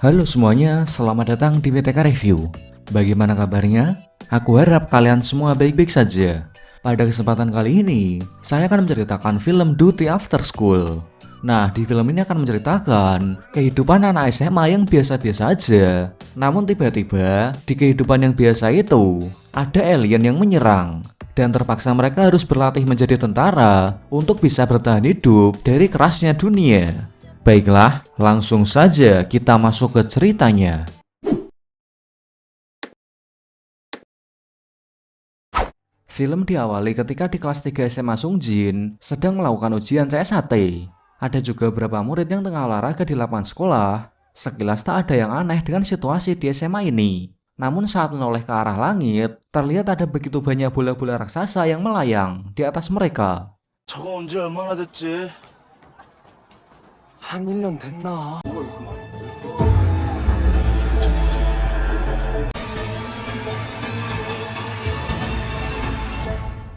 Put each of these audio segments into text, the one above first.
Halo semuanya, selamat datang di BTK Review. Bagaimana kabarnya? Aku harap kalian semua baik-baik saja. Pada kesempatan kali ini, saya akan menceritakan film Duty After School. Nah, di film ini akan menceritakan kehidupan anak SMA yang biasa-biasa aja. Namun tiba-tiba, di kehidupan yang biasa itu, ada alien yang menyerang. Dan terpaksa mereka harus berlatih menjadi tentara untuk bisa bertahan hidup dari kerasnya dunia. Baiklah, langsung saja kita masuk ke ceritanya. Film diawali ketika di kelas 3 SMA Sungjin sedang melakukan ujian CSAT. Ada juga beberapa murid yang tengah olahraga di lapangan sekolah. Sekilas tak ada yang aneh dengan situasi di SMA ini. Namun saat menoleh ke arah langit, terlihat ada begitu banyak bola-bola raksasa yang melayang di atas mereka. 저거 언제 얼마나 됐지? 한 1년 됐나?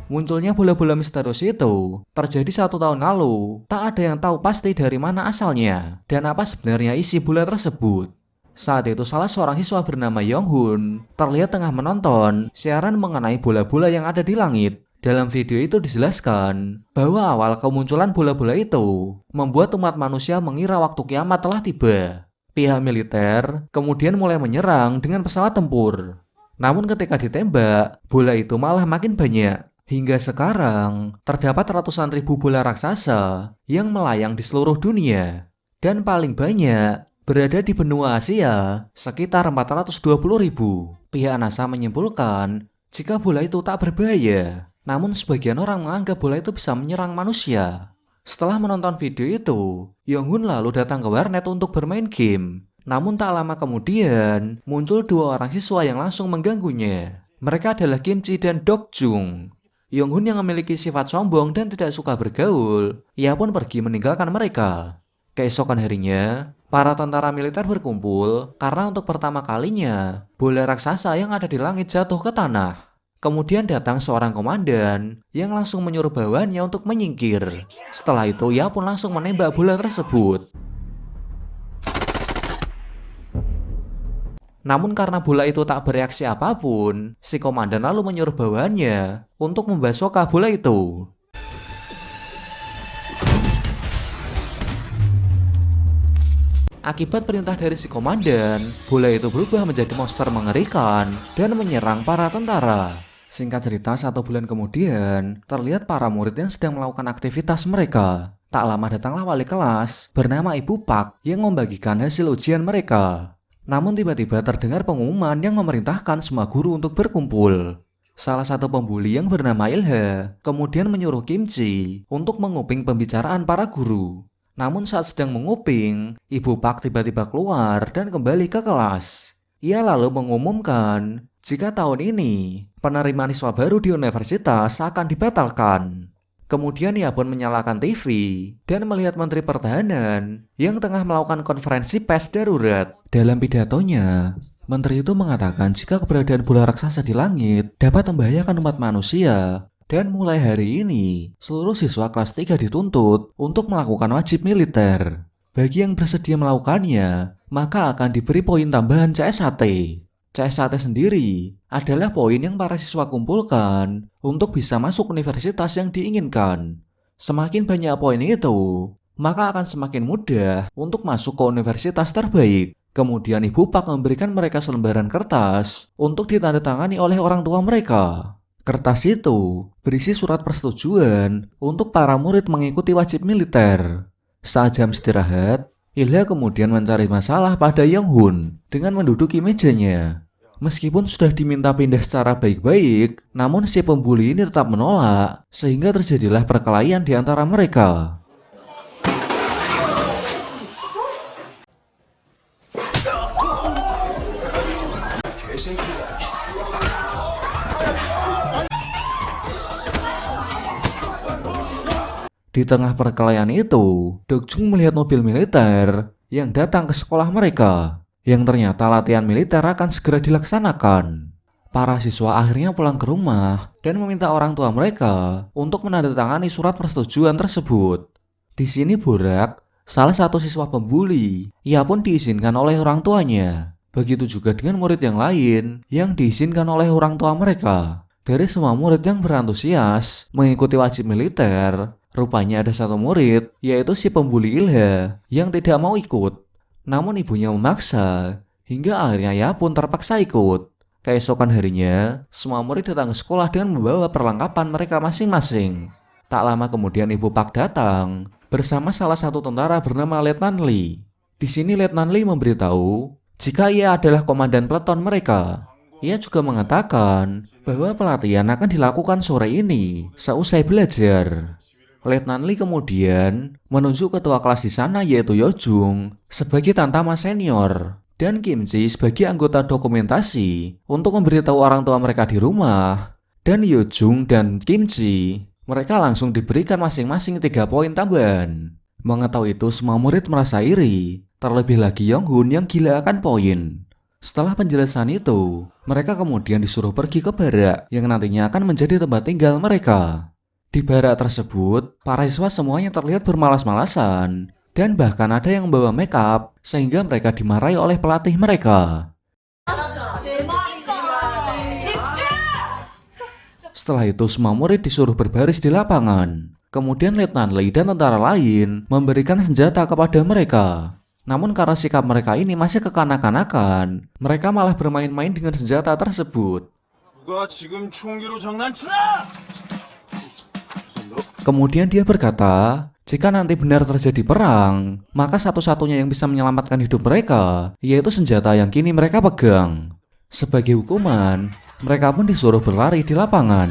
Munculnya bola-bola misterius itu terjadi 1 tahun lalu. Tak ada yang tahu pasti dari mana asalnya dan apa sebenarnya isi bola tersebut. Saat itu salah seorang siswa bernama Yonghun terlihat tengah menonton siaran mengenai bola-bola yang ada di langit. Dalam video itu dijelaskan bahwa awal kemunculan bola-bola itu membuat umat manusia mengira waktu kiamat telah tiba. Pihak militer kemudian mulai menyerang dengan pesawat tempur. Namun ketika ditembak, bola itu malah makin banyak. Hingga sekarang, terdapat ratusan ribu bola raksasa yang melayang di seluruh dunia. Dan paling banyak berada di benua Asia, sekitar 420 ribu. Pihak NASA menyimpulkan jika bola itu tak berbahaya. Namun sebagian orang menganggap bola itu bisa menyerang manusia. Setelah menonton video itu, Yonghun lalu datang ke warnet untuk bermain game. Namun tak lama kemudian, muncul 2 orang siswa yang langsung mengganggunya. Mereka adalah Kim Chi dan Dok Jung. Yonghun yang memiliki sifat sombong dan tidak suka bergaul, ia pun pergi meninggalkan mereka. Keesokan harinya, para tentara militer berkumpul karena untuk pertama kalinya, bola raksasa yang ada di langit jatuh ke tanah. Kemudian datang seorang komandan yang langsung menyuruh bawahannya untuk menyingkir. Setelah itu ia pun langsung menembak bola tersebut. Namun karena bola itu tak bereaksi apapun, si komandan lalu menyuruh bawahannya untuk membasuhkan bola itu. Akibat perintah dari si komandan, bola itu berubah menjadi monster mengerikan dan menyerang para tentara. Singkat cerita, 1 bulan kemudian, terlihat para murid yang sedang melakukan aktivitas mereka. Tak lama datanglah wali kelas bernama Ibu Pak yang membagikan hasil ujian mereka. Namun tiba-tiba terdengar pengumuman yang memerintahkan semua guru untuk berkumpul. Salah satu pembuli yang bernama Ilha kemudian menyuruh Kim Chi untuk menguping pembicaraan para guru. Namun saat sedang menguping, Ibu Pak tiba-tiba keluar dan kembali ke kelas. Ia lalu mengumumkan jika tahun ini penerimaan siswa baru di universitas akan dibatalkan. Kemudian ia pun menyalakan TV dan melihat Menteri Pertahanan yang tengah melakukan konferensi pers darurat. Dalam pidatonya, Menteri itu mengatakan jika keberadaan bola raksasa di langit dapat membahayakan umat manusia. Dan mulai hari ini, seluruh siswa kelas 3 dituntut untuk melakukan wajib militer. Bagi yang bersedia melakukannya, maka akan diberi poin tambahan CSAT. CSAT sendiri adalah poin yang para siswa kumpulkan untuk bisa masuk universitas yang diinginkan. Semakin banyak poin itu, maka akan semakin mudah untuk masuk ke universitas terbaik. Kemudian Ibu Pak memberikan mereka selembaran kertas untuk ditandatangani oleh orang tua mereka. Kertas itu berisi surat persetujuan untuk para murid mengikuti wajib militer. Saat jam istirahat, Ilha kemudian mencari masalah pada Yonghun dengan menduduki mejanya. Meskipun sudah diminta pindah secara baik-baik, namun si pembuli ini tetap menolak, sehingga terjadilah perkelahian di antara mereka. Di tengah perkelahian itu, Dok Jung melihat mobil militer yang datang ke sekolah mereka, yang ternyata latihan militer akan segera dilaksanakan. Para siswa akhirnya pulang ke rumah dan meminta orang tua mereka untuk menandatangani surat persetujuan tersebut. Di sini Borak salah satu siswa pembuli, ia pun diizinkan oleh orang tuanya. Begitu juga dengan murid yang lain yang diizinkan oleh orang tua mereka. Dari semua murid yang berantusias mengikuti wajib militer, rupanya ada satu murid, yaitu si pembuli Ilha, yang tidak mau ikut. Namun ibunya memaksa, hingga akhirnya ia pun terpaksa ikut. Keesokan harinya, semua murid datang ke sekolah dengan membawa perlengkapan mereka masing-masing. Tak lama kemudian Ibu Pak datang bersama salah satu tentara bernama Letnan Lee. Di sini Letnan Lee memberitahu jika ia adalah komandan peleton mereka. Ia juga mengatakan bahwa pelatihan akan dilakukan sore ini seusai belajar. Letnan Lee kemudian menunjuk ketua kelas di sana yaitu Yojung sebagai tantama senior dan Kim Ji sebagai anggota dokumentasi untuk memberitahu orang tua mereka di rumah. Dan Yojung dan Kim Ji mereka langsung diberikan masing-masing 3 poin tambahan. Mengetahui itu semua murid merasa iri, terlebih lagi Yonghun yang gila akan poin. Setelah penjelasan itu, mereka kemudian disuruh pergi ke barak yang nantinya akan menjadi tempat tinggal mereka. Di barak tersebut, para siswa semuanya terlihat bermalas-malasan dan bahkan ada yang membawa make up sehingga mereka dimarahi oleh pelatih mereka. Setelah itu semua murid disuruh berbaris di lapangan. Kemudian Letnan Lee dan tentara lain memberikan senjata kepada mereka. Namun karena sikap mereka ini masih kekanak-kanakan, mereka malah bermain-main dengan senjata tersebut. 누가 지금 총기로 장난치나? Kemudian dia berkata, jika nanti benar terjadi perang, maka satu-satunya yang bisa menyelamatkan hidup mereka yaitu senjata yang kini mereka pegang. Sebagai hukuman, mereka pun disuruh berlari di lapangan.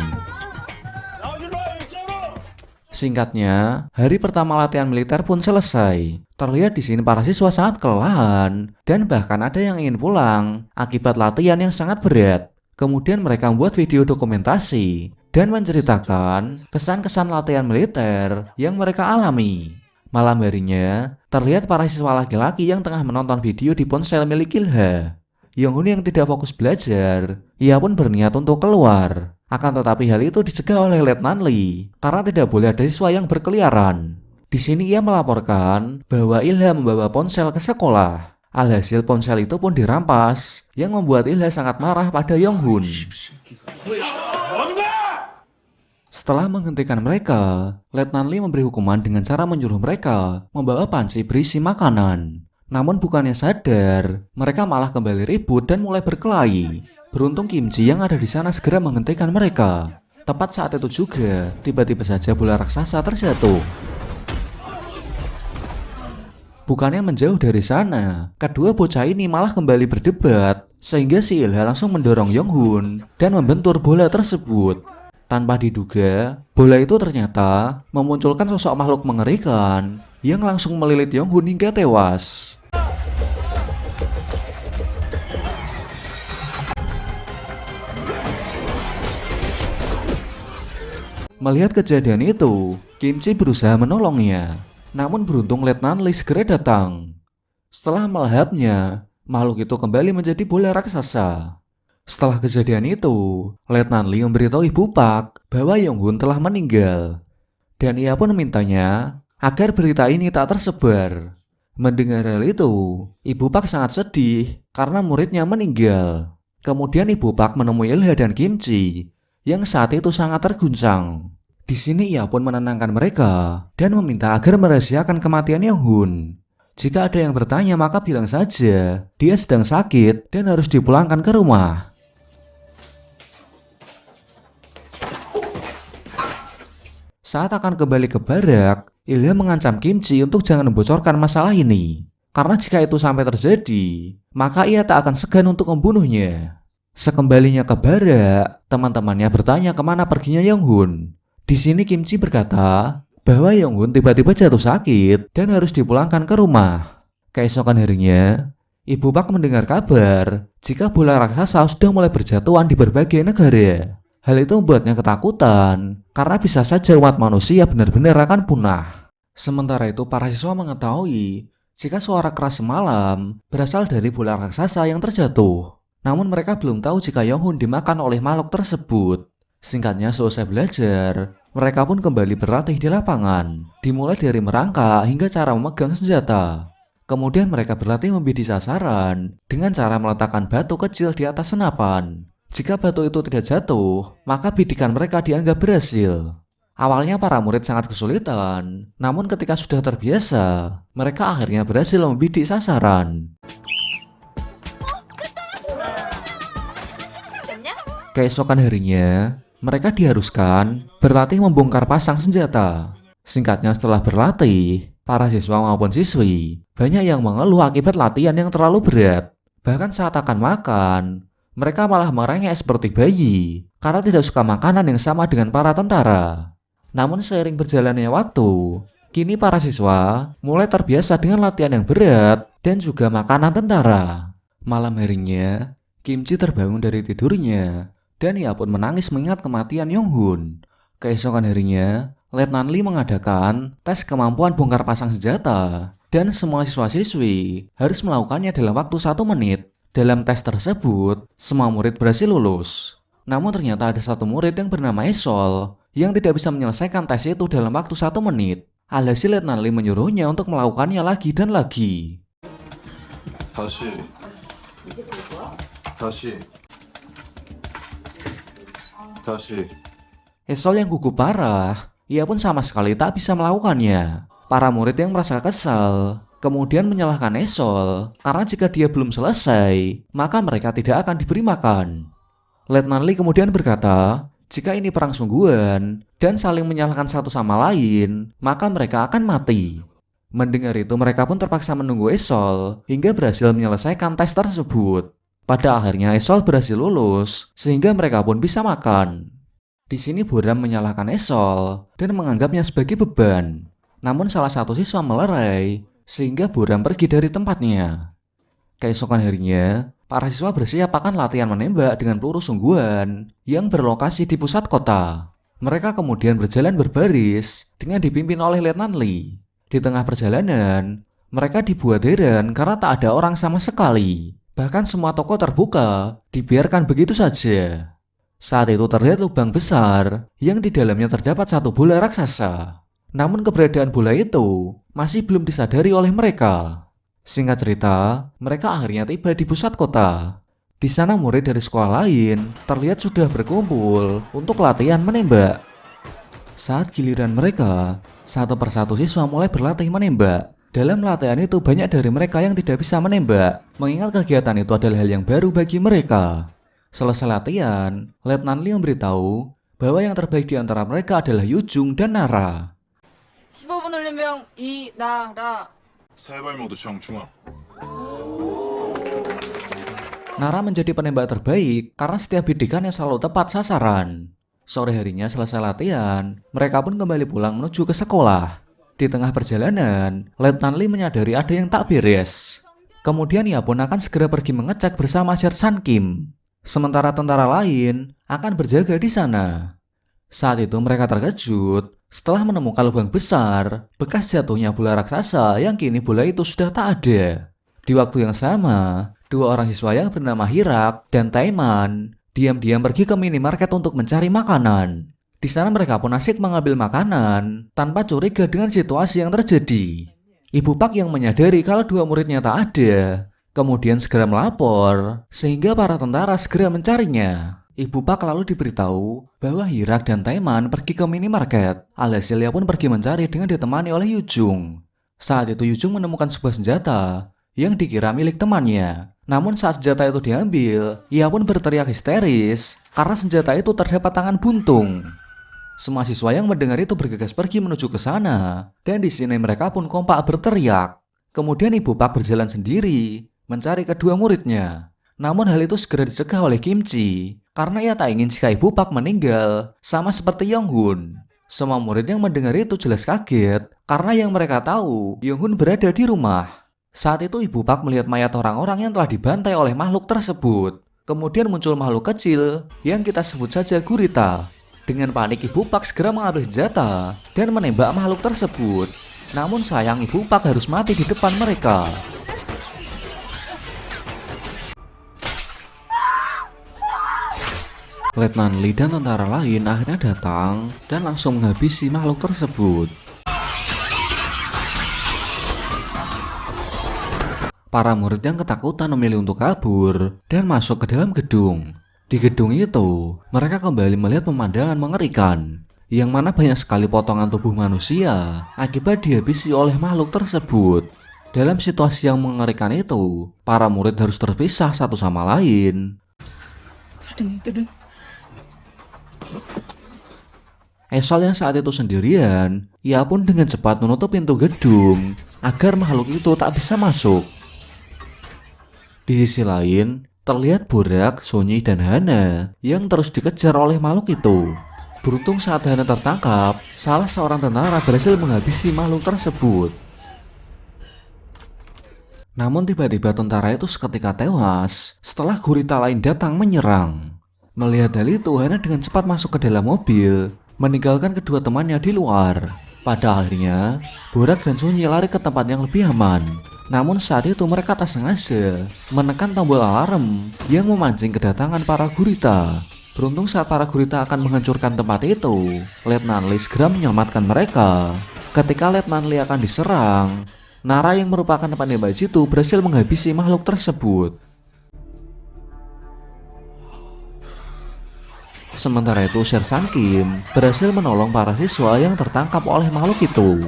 Singkatnya, hari pertama latihan militer pun selesai. Terlihat di sini para siswa sangat kelelahan dan bahkan ada yang ingin pulang akibat latihan yang sangat berat. Kemudian mereka membuat video dokumentasi dan menceritakan kesan-kesan latihan militer yang mereka alami. Malam harinya, terlihat para siswa laki-laki yang tengah menonton video di ponsel milik Ilha. Yonghun yang tidak fokus belajar, ia pun berniat untuk keluar. Akan tetapi hal itu dicegah oleh Letnan Lee karena tidak boleh ada siswa yang berkeliaran. Di sini ia melaporkan bahwa Ilha membawa ponsel ke sekolah. Alhasil ponsel itu pun dirampas, yang membuat Ilha sangat marah pada Yonghun. Setelah menghentikan mereka, Letnan Lee memberi hukuman dengan cara menyuruh mereka membawa panci berisi makanan. Namun bukannya sadar, mereka malah kembali ribut dan mulai berkelahi. Beruntung Kim Ji yang ada di sana segera menghentikan mereka. Tepat saat itu juga, tiba-tiba saja bola raksasa terjatuh. Bukannya menjauh dari sana, kedua bocah ini malah kembali berdebat, sehingga si Ilha langsung mendorong Yonghun dan membentur bola tersebut. Tanpa diduga, bola itu ternyata memunculkan sosok makhluk mengerikan yang langsung melilit Yonghun hingga tewas. Melihat kejadian itu, Kim Ji berusaha menolongnya. Namun beruntung Letnan Lee segera datang. Setelah melahapnya, makhluk itu kembali menjadi bola raksasa. Setelah kejadian itu, Letnan Lee memberitahu Ibu Pak bahwa Yonghun telah meninggal. Dan ia pun memintanya agar berita ini tak tersebar. Mendengar hal itu, Ibu Pak sangat sedih karena muridnya meninggal. Kemudian Ibu Pak menemui Ilha dan Kim Ji yang saat itu sangat terguncang. Di sini ia pun menenangkan mereka dan meminta agar merahasiakan kematian Yonghun. Jika ada yang bertanya maka bilang saja dia sedang sakit dan harus dipulangkan ke rumah. Saat akan kembali ke barak, Ilha mengancam Kim Ji untuk jangan membocorkan masalah ini. Karena jika itu sampai terjadi, maka ia tak akan segan untuk membunuhnya. Sekembalinya ke barak, teman-temannya bertanya kemana perginya Yonghun. Di sini Kim Ji berkata bahwa Yonghun tiba-tiba jatuh sakit dan harus dipulangkan ke rumah. Keesokan harinya, Ibu Pak mendengar kabar jika bola raksasa sudah mulai berjatuhan di berbagai negara. Hal itu membuatnya ketakutan karena bisa saja umat manusia benar-benar akan punah. Sementara itu para siswa mengetahui jika suara keras semalam berasal dari bola raksasa yang terjatuh. Namun mereka belum tahu jika Yonghun dimakan oleh makhluk tersebut. Singkatnya, selesai belajar, Mereka pun kembali berlatih di lapangan, dimulai dari merangkak hingga cara memegang senjata. Kemudian mereka berlatih membidik sasaran dengan cara meletakkan batu kecil di atas senapan. Jika batu itu tidak jatuh, maka bidikan mereka dianggap berhasil. Awalnya para murid sangat kesulitan, namun ketika sudah terbiasa, mereka akhirnya berhasil membidik sasaran. Keesokan harinya, mereka diharuskan berlatih membongkar pasang senjata. Singkatnya, setelah berlatih, para siswa maupun siswi banyak yang mengeluh akibat latihan yang terlalu berat. Bahkan saat akan makan, mereka malah merengek seperti bayi karena tidak suka makanan yang sama dengan para tentara. Namun seiring berjalannya waktu, kini para siswa mulai terbiasa dengan latihan yang berat dan juga makanan tentara. Malam harinya, Kimchi terbangun dari tidurnya dan ia pun menangis mengingat kematian Yonghun. Keesokan harinya, Letnan Lee mengadakan tes kemampuan bongkar pasang senjata dan semua siswa-siswi harus melakukannya dalam waktu 1 menit. Dalam tes tersebut, semua murid berhasil lulus. Namun ternyata ada satu murid yang bernama Esol yang tidak bisa menyelesaikan tes itu dalam waktu 1 menit. Alhasil Letnan Lee menyuruhnya untuk melakukannya lagi dan lagi. 다시. Esol yang gugup parah, ia pun sama sekali tak bisa melakukannya. Para murid yang merasa kesal kemudian menyalahkan Esol karena jika dia belum selesai, maka mereka tidak akan diberi makan. Letnan Lee kemudian berkata, jika ini perang sungguhan dan saling menyalahkan satu sama lain, maka mereka akan mati. Mendengar itu, mereka pun terpaksa menunggu Esol hingga berhasil menyelesaikan tes tersebut. Pada akhirnya Esol berhasil lulus sehingga mereka pun bisa makan. Di sini Boram menyalahkan Esol dan menganggapnya sebagai beban. Namun salah satu siswa melerai sehingga Boram pergi dari tempatnya. Keesokan harinya, para siswa bersiap akan latihan menembak dengan peluru sungguhan yang berlokasi di pusat kota. Mereka kemudian berjalan berbaris dengan dipimpin oleh Letnan Lee. Di tengah perjalanan, mereka dibuat heran karena tak ada orang sama sekali. Bahkan semua toko terbuka, dibiarkan begitu saja. Saat itu terlihat lubang besar yang di dalamnya terdapat satu bola raksasa. Namun keberadaan bola itu masih belum disadari oleh mereka. Singkat cerita, mereka akhirnya tiba di pusat kota. Di sana murid dari sekolah lain terlihat sudah berkumpul untuk latihan menembak. Saat giliran mereka, satu persatu siswa mulai berlatih menembak. Dalam latihan itu banyak dari mereka yang tidak bisa menembak, mengingat kegiatan itu adalah hal yang baru bagi mereka. Selesai latihan, Letnan Lee memberitahu bahwa yang terbaik di antara mereka adalah Yujung dan Nara. 15번 올리면 이나라. 3발 모두 정중앙. Nara menjadi penembak terbaik karena setiap bidikannya selalu tepat sasaran. Sore harinya selesai latihan, mereka pun kembali pulang menuju ke sekolah. Di tengah perjalanan, Letnan Lee menyadari ada yang tak beres. Kemudian ia pun akan segera pergi mengecek bersama Sersan Kim. Sementara tentara lain akan berjaga di sana. Saat itu mereka terkejut setelah menemukan lubang besar bekas jatuhnya bola raksasa yang kini bola itu sudah tak ada. Di waktu yang sama, dua orang siswa yang bernama Hirak dan Taiman diam-diam pergi ke minimarket untuk mencari makanan. Di sana mereka pun asik mengambil makanan tanpa curiga dengan situasi yang terjadi. Ibu Pak yang menyadari kalau dua muridnya tak ada, kemudian segera melapor sehingga para tentara segera mencarinya. Ibu Pak lalu diberitahu bahwa Hirak dan Taiman pergi ke minimarket. Alhasil ia pun pergi mencari dengan ditemani oleh Yujung. Saat itu Yujung menemukan sebuah senjata yang dikira milik temannya. Namun saat senjata itu diambil, ia pun berteriak histeris karena senjata itu terdapat tangan buntung. Semua siswa yang mendengar itu bergegas pergi menuju ke sana, dan di sini mereka pun kompak berteriak. Kemudian Ibu Pak berjalan sendiri mencari kedua muridnya. Namun hal itu segera dicegah oleh Kimchi karena ia tak ingin jika Ibu Pak meninggal sama seperti Yonghun. Semua murid yang mendengar itu jelas kaget karena yang mereka tahu Yonghun berada di rumah. Saat itu Ibu Pak melihat mayat orang-orang yang telah dibantai oleh makhluk tersebut. Kemudian muncul makhluk kecil yang kita sebut saja gurita. Dengan panik Ibu Pak segera mengambil senjata dan menembak makhluk tersebut. Namun sayang Ibu Pak harus mati di depan mereka. Letnan Lee dan tentara lain akhirnya datang dan langsung menghabisi makhluk tersebut. Para murid yang ketakutan memilih untuk kabur dan masuk ke dalam gedung. Di gedung itu, mereka kembali melihat pemandangan mengerikan, yang mana banyak sekali potongan tubuh manusia akibat dihabisi oleh makhluk tersebut. Dalam situasi yang mengerikan itu, para murid harus terpisah satu sama lain. Esol yang saat itu sendirian, ia pun dengan cepat menutup pintu gedung agar makhluk itu tak bisa masuk. Di sisi lain, terlihat Borak, Sunyi, dan Hana yang terus dikejar oleh makhluk itu. Beruntung saat Hana tertangkap, salah seorang tentara berhasil menghabisi makhluk tersebut. Namun tiba-tiba tentara itu seketika tewas setelah gurita lain datang menyerang. Melihat hal itu, Hana dengan cepat masuk ke dalam mobil, meninggalkan kedua temannya di luar. Pada akhirnya, Borak dan Sunyi lari ke tempat yang lebih aman. Namun saat itu mereka tak sengaja menekan tombol alarm yang memancing kedatangan para gurita. Beruntung saat para gurita akan menghancurkan tempat itu, Letnan Lee segera menyelamatkan mereka. Ketika Letnan Lee akan diserang, Nara yang merupakan penembak jitu berhasil menghabisi makhluk tersebut. Sementara itu Sersan Kim berhasil menolong para siswa yang tertangkap oleh makhluk itu.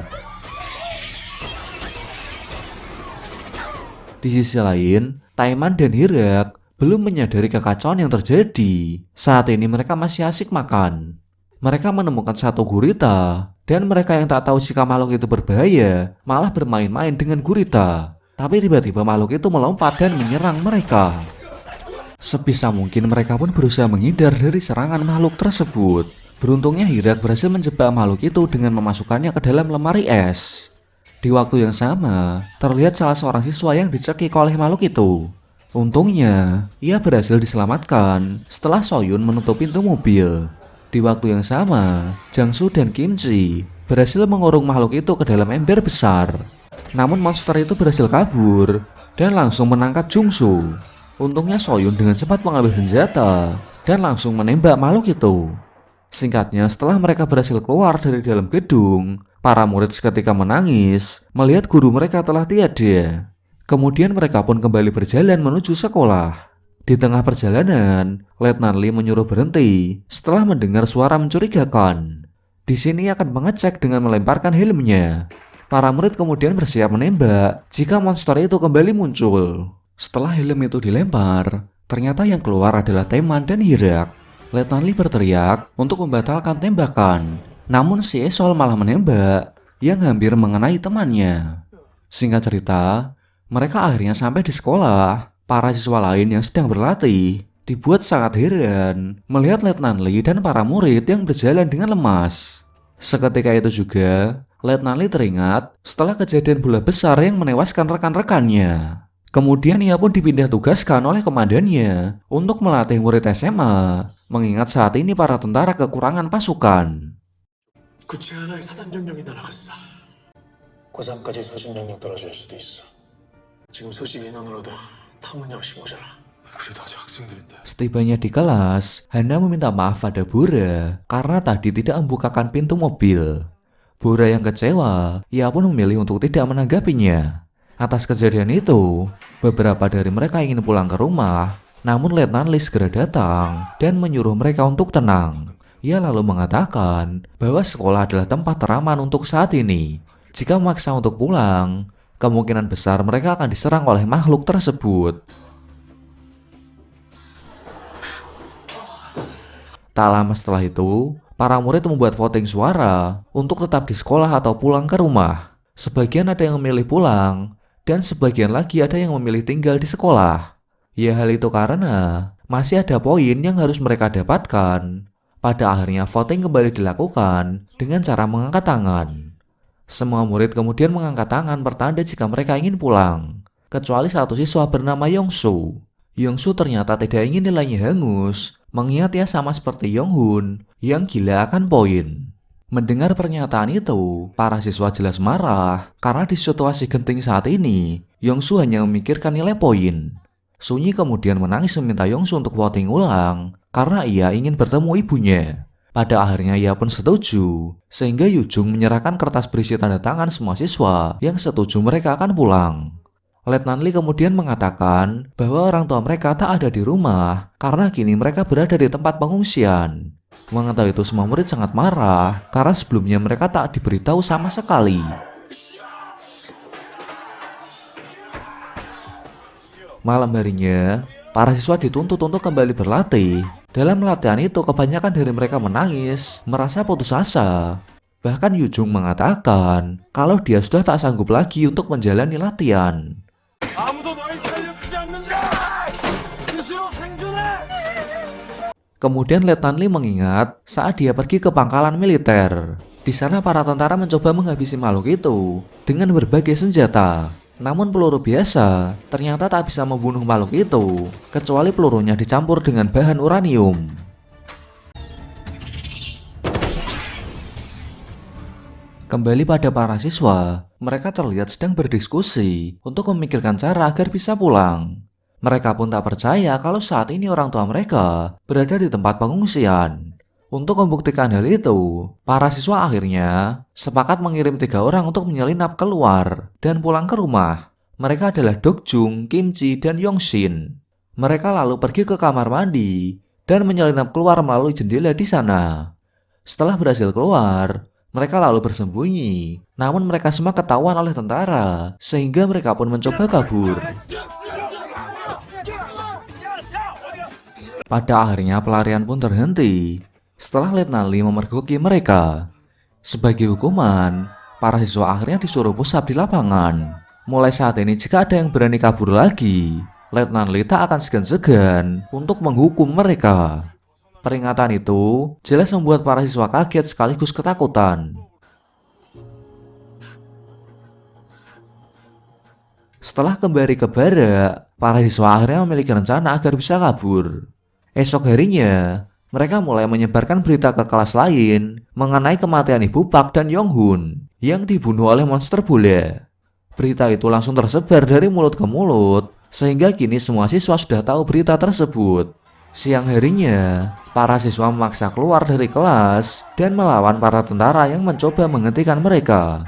Di sisi lain, Taiman dan Hirak belum menyadari kekacauan yang terjadi. Saat ini mereka masih asik makan. Mereka menemukan satu gurita, dan mereka yang tak tahu jika makhluk itu berbahaya malah bermain-main dengan gurita. Tapi tiba-tiba makhluk itu melompat dan menyerang mereka. Sebisa mungkin mereka pun berusaha menghindar dari serangan makhluk tersebut. Beruntungnya Hirak berhasil menjebak makhluk itu dengan memasukkannya ke dalam lemari es. Di waktu yang sama, terlihat salah seorang siswa yang dicekik oleh makhluk itu. Untungnya, ia berhasil diselamatkan setelah Soyun menutup pintu mobil. Di waktu yang sama, Jangsu dan Kimchi berhasil mengurung makhluk itu ke dalam ember besar. Namun monster itu berhasil kabur dan langsung menangkap Jungsu. Untungnya Soyun dengan cepat mengambil senjata dan langsung menembak makhluk itu. Singkatnya, setelah mereka berhasil keluar dari dalam gedung, para murid seketika menangis melihat guru mereka telah tiada. Kemudian mereka pun kembali berjalan menuju sekolah. Di tengah perjalanan, Letnan Lee menyuruh berhenti setelah mendengar suara mencurigakan. Di sini akan mengecek dengan melemparkan helmnya. Para murid kemudian bersiap menembak jika monster itu kembali muncul. Setelah helm itu dilempar, ternyata yang keluar adalah Taiman dan Hirak. Letnan Lee berteriak untuk membatalkan tembakan. Namun si Esol malah menembak yang hampir mengenai temannya. Singkat cerita, mereka akhirnya sampai di sekolah. Para siswa lain yang sedang berlatih dibuat sangat heran melihat Letnan Lee dan para murid yang berjalan dengan lemas. Seketika itu juga, Letnan Lee teringat setelah kejadian bola besar yang menewaskan rekan-rekannya. Kemudian ia pun dipindah tugaskan oleh komandannya untuk melatih murid SMA, mengingat saat ini para tentara kekurangan pasukan. 구체 하나의 사단 병력이 날아갔어. 고3까지 소집 명령 떨어질 수도 있어. 지금 소집 인원으로도 터무니없이 모자라. 그래도 아직 학생들인데. Setibanya di kelas, Hana meminta maaf pada Bora karena tadi tidak membukakan pintu mobil. Bora yang kecewa, ia pun memilih untuk tidak menanggapinya. Atas kejadian itu, beberapa dari mereka ingin pulang ke rumah, namun Letnan Lee segera datang dan menyuruh mereka untuk tenang. Ia lalu mengatakan bahwa sekolah adalah tempat teraman untuk saat ini. Jika memaksa untuk pulang, kemungkinan besar mereka akan diserang oleh makhluk tersebut. Tak lama setelah itu, para murid membuat voting suara untuk tetap di sekolah atau pulang ke rumah. Sebagian ada yang memilih pulang, dan sebagian lagi ada yang memilih tinggal di sekolah. Ya, hal itu karena masih ada poin yang harus mereka dapatkan. Pada akhirnya voting kembali dilakukan dengan cara mengangkat tangan. Semua murid kemudian mengangkat tangan pertanda jika mereka ingin pulang, kecuali satu siswa bernama Yongsu. Yongsu ternyata tidak ingin nilainya hangus, mengingat ia sama seperti Yonghun yang gila akan poin. Mendengar pernyataan itu, para siswa jelas marah karena di situasi genting saat ini, Yongsu hanya memikirkan nilai poin. Sunyi kemudian menangis meminta Yongsu untuk voting ulang karena ia ingin bertemu ibunya. Pada akhirnya ia pun setuju, sehingga Yujung menyerahkan kertas berisi tanda tangan semua siswa yang setuju mereka akan pulang. Letnan Lee kemudian mengatakan bahwa orang tua mereka tak ada di rumah karena kini mereka berada di tempat pengungsian. Mengetahui itu semua murid sangat marah karena sebelumnya mereka tak diberitahu sama sekali. Malam harinya, para siswa dituntut untuk kembali berlatih. Dalam latihan itu kebanyakan dari mereka menangis, merasa putus asa. Bahkan Yujung mengatakan kalau dia sudah tak sanggup lagi untuk menjalani latihan. Kemudian Letnan Lee mengingat saat dia pergi ke pangkalan militer. Di sana para tentara mencoba menghabisi makhluk itu dengan berbagai senjata. Namun peluru biasa ternyata tak bisa membunuh makhluk itu, kecuali pelurunya dicampur dengan bahan uranium. Kembali pada para siswa, mereka terlihat sedang berdiskusi untuk memikirkan cara agar bisa pulang. Mereka pun tak percaya kalau saat ini orang tua mereka berada di tempat pengungsian. Untuk membuktikan hal itu, para siswa akhirnya sepakat mengirim 3 orang untuk menyelinap keluar dan pulang ke rumah. Mereka adalah Dokjung, Kimchi, dan Yongshin. Mereka lalu pergi ke kamar mandi dan menyelinap keluar melalui jendela di sana. Setelah berhasil keluar, mereka lalu bersembunyi. Namun mereka semua ketahuan oleh tentara, sehingga mereka pun mencoba kabur. Pada akhirnya pelarian pun terhenti setelah Letnan Lee memergoki mereka. Sebagai hukuman, para siswa akhirnya disuruh pusap di lapangan. Mulai saat ini jika ada yang berani kabur lagi, Letnan Lee tak akan segan-segan untuk menghukum mereka. Peringatan itu jelas membuat para siswa kaget sekaligus ketakutan. Setelah kembali ke barak, para siswa akhirnya memiliki rencana agar bisa kabur. Esok harinya, mereka mulai menyebarkan berita ke kelas lain mengenai kematian Ibu Park dan Yonghun yang dibunuh oleh monster bola. Berita itu langsung tersebar dari mulut ke mulut, sehingga kini semua siswa sudah tahu berita tersebut. Siang harinya, para siswa memaksa keluar dari kelas dan melawan para tentara yang mencoba menghentikan mereka.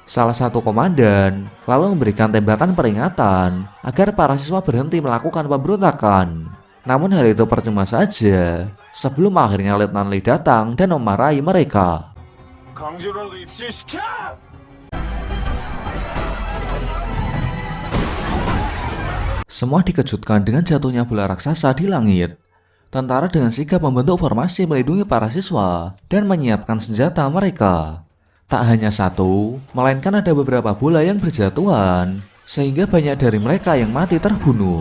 Salah satu komandan lalu memberikan tembakan peringatan agar para siswa berhenti melakukan pemberontakan. Namun hal itu percuma saja sebelum akhirnya Letnan Lee datang dan memarahi mereka. Semua dikejutkan dengan jatuhnya bola raksasa di langit. Tentara dengan sigap membentuk formasi melindungi para siswa dan menyiapkan senjata mereka. Tak hanya satu, melainkan ada beberapa bola yang berjatuhan, sehingga banyak dari mereka yang mati terbunuh.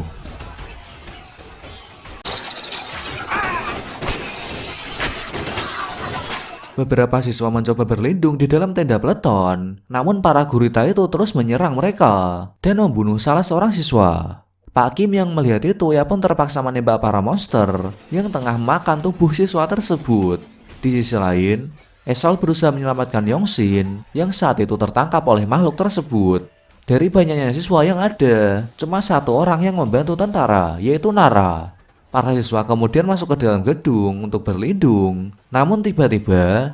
Beberapa siswa mencoba berlindung di dalam tenda peleton, namun para gurita itu terus menyerang mereka dan membunuh salah seorang siswa. Pak Kim yang melihat itu, ia pun terpaksa menembak para monster yang tengah makan tubuh siswa tersebut. Di sisi lain, Esol berusaha menyelamatkan Yongshin yang saat itu tertangkap oleh makhluk tersebut. Dari banyaknya siswa yang ada, cuma 1 orang yang membantu tentara, yaitu Nara. Para siswa kemudian masuk ke dalam gedung untuk berlindung. Namun tiba-tiba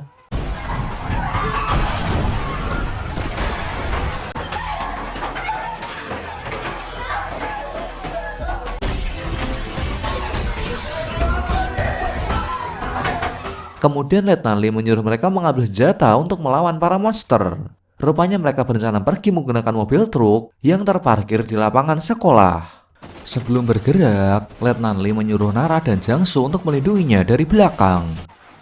kemudian Letnan Lee menyuruh mereka mengambil senjata untuk melawan para monster. Rupanya mereka berencana pergi menggunakan mobil truk yang terparkir di lapangan sekolah. Sebelum bergerak, Letnan Lee menyuruh Nara dan Jangsu untuk melindunginya dari belakang.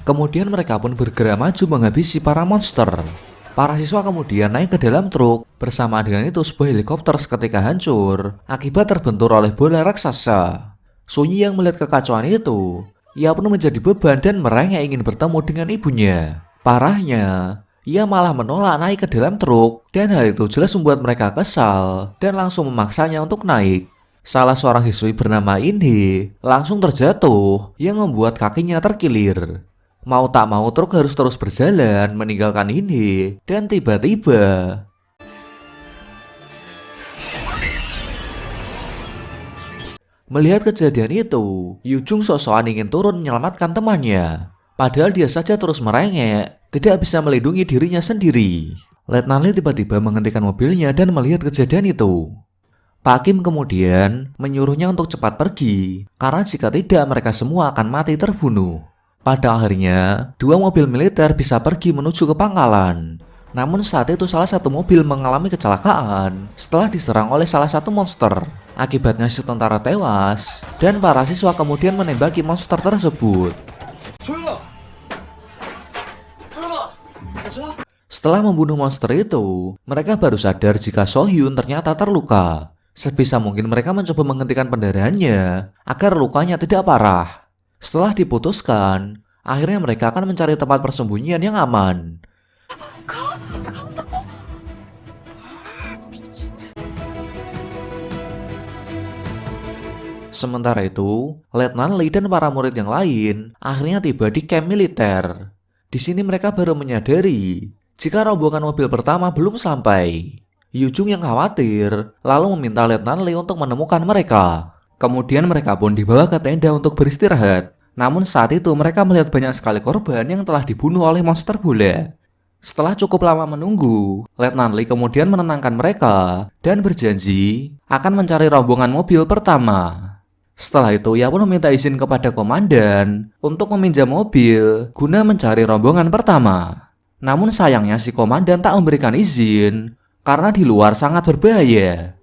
Kemudian mereka pun bergerak maju menghabisi para monster. Para siswa kemudian naik ke dalam truk. Bersama dengan itu sebuah helikopter seketika hancur akibat terbentur oleh bola raksasa. Sunyi yang melihat kekacauan itu, ia pun menjadi beban dan merengek ingin bertemu dengan ibunya. Parahnya, ia malah menolak naik ke dalam truk dan hal itu jelas membuat mereka kesal dan langsung memaksanya untuk naik. Salah seorang siswi bernama Inhe langsung terjatuh yang membuat kakinya terkilir. Mau tak mau truk harus terus berjalan meninggalkan Inhe dan tiba-tiba Melihat kejadian itu, Yujung sok-sokan ingin turun menyelamatkan temannya. Padahal dia saja terus merengek, tidak bisa melindungi dirinya sendiri. Letnan Lee tiba-tiba menghentikan mobilnya dan melihat kejadian itu. Pak Kim kemudian menyuruhnya untuk cepat pergi, karena jika tidak mereka semua akan mati terbunuh. Pada akhirnya, 2 mobil militer bisa pergi menuju ke pangkalan. Namun saat itu salah satu mobil mengalami kecelakaan setelah diserang oleh salah satu monster. Akibatnya si tentara tewas, dan para siswa kemudian menembaki monster tersebut. Setelah membunuh monster itu, mereka baru sadar jika So-hyun ternyata terluka. Sebisa mungkin mereka mencoba menghentikan pendarahannya agar lukanya tidak parah. Setelah diputuskan, akhirnya mereka akan mencari tempat persembunyian yang aman. Sementara itu, Letnan Lee dan para murid yang lain akhirnya tiba di camp militer. Di sini mereka baru menyadari jika rombongan mobil pertama belum sampai. Yujung yang khawatir lalu meminta Letnan Lee untuk menemukan mereka. Kemudian mereka pun dibawa ke tenda untuk beristirahat. Namun saat itu mereka melihat banyak sekali korban yang telah dibunuh oleh monster bola. Setelah cukup lama menunggu, Letnan Lee kemudian menenangkan mereka dan berjanji akan mencari rombongan mobil pertama. Setelah itu, ia pun meminta izin kepada komandan untuk meminjam mobil guna mencari rombongan pertama. Namun sayangnya si komandan tak memberikan izin karena di luar sangat berbahaya.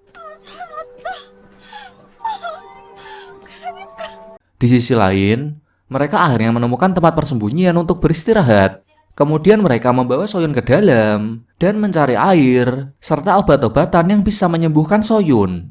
Di sisi lain, mereka akhirnya menemukan tempat persembunyian untuk beristirahat. Kemudian mereka membawa So-hyun ke dalam dan mencari air serta obat-obatan yang bisa menyembuhkan So-hyun.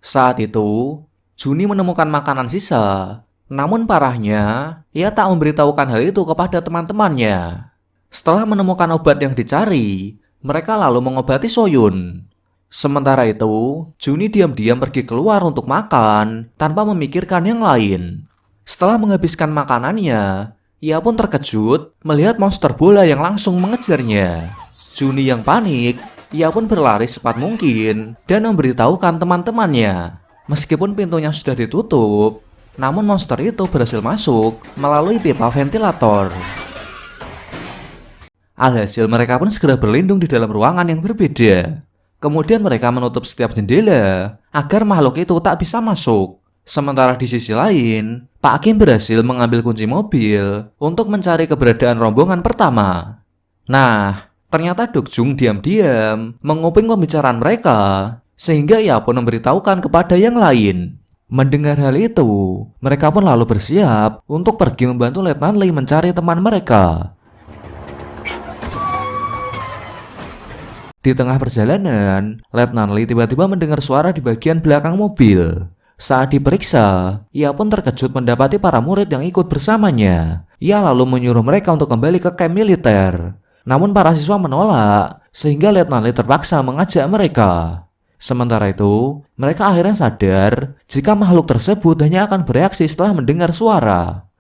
Saat itu, Juni menemukan makanan sisa. Namun parahnya, ia tak memberitahukan hal itu kepada teman-temannya. Setelah menemukan obat yang dicari, mereka lalu mengobati So-hyun. Sementara itu, Juni diam-diam pergi keluar untuk makan tanpa memikirkan yang lain. Setelah menghabiskan makanannya, ia pun terkejut melihat monster bola yang langsung mengejarnya. Juni yang panik, ia pun berlari secepat mungkin dan memberitahukan teman-temannya. Meskipun pintunya sudah ditutup, namun monster itu berhasil masuk melalui pipa ventilator. Alhasil mereka pun segera berlindung di dalam ruangan yang berbeda. Kemudian mereka menutup setiap jendela agar makhluk itu tak bisa masuk. Sementara di sisi lain, Pak Kim berhasil mengambil kunci mobil untuk mencari keberadaan rombongan pertama. Nah, ternyata Dok Jung diam-diam menguping pembicaraan mereka, sehingga ia pun memberitahukan kepada yang lain. Mendengar hal itu, mereka pun lalu bersiap untuk pergi membantu Letnan Lee mencari teman mereka. Di tengah perjalanan, Letnan Lee tiba-tiba mendengar suara di bagian belakang mobil. Saat diperiksa, ia pun terkejut mendapati para murid yang ikut bersamanya. Ia lalu menyuruh mereka untuk kembali ke camp militer. Namun para siswa menolak, sehingga Letnan Lee terpaksa mengajak mereka. Sementara itu, mereka akhirnya sadar jika makhluk tersebut hanya akan bereaksi setelah mendengar suara.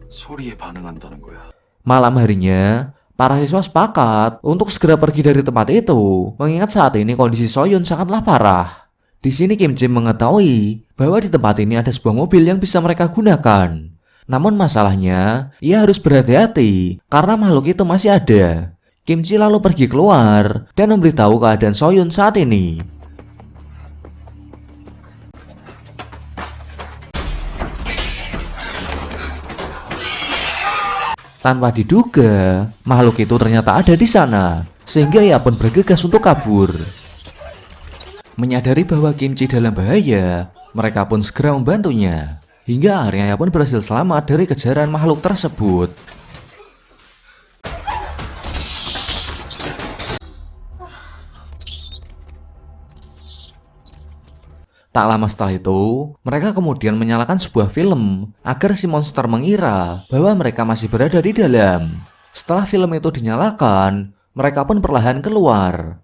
소리에 반응한다는 거야. Malam harinya, para siswa sepakat untuk segera pergi dari tempat itu, mengingat saat ini kondisi So-hyun sangatlah parah. Di sini Kim Jim mengetahui bahwa di tempat ini ada sebuah mobil yang bisa mereka gunakan. Namun masalahnya, ia harus berhati-hati karena makhluk itu masih ada. Kim Ji lalu pergi keluar dan memberitahu keadaan So-hyun saat ini. Tanpa diduga, makhluk itu ternyata ada di sana, sehingga ia pun bergegas untuk kabur. Menyadari bahwa Kim Ji dalam bahaya, mereka pun segera membantunya, hingga akhirnya ia pun berhasil selamat dari kejaran makhluk tersebut. Tak lama setelah itu, mereka kemudian menyalakan sebuah film agar si monster mengira bahwa mereka masih berada di dalam. Setelah film itu dinyalakan, mereka pun perlahan keluar.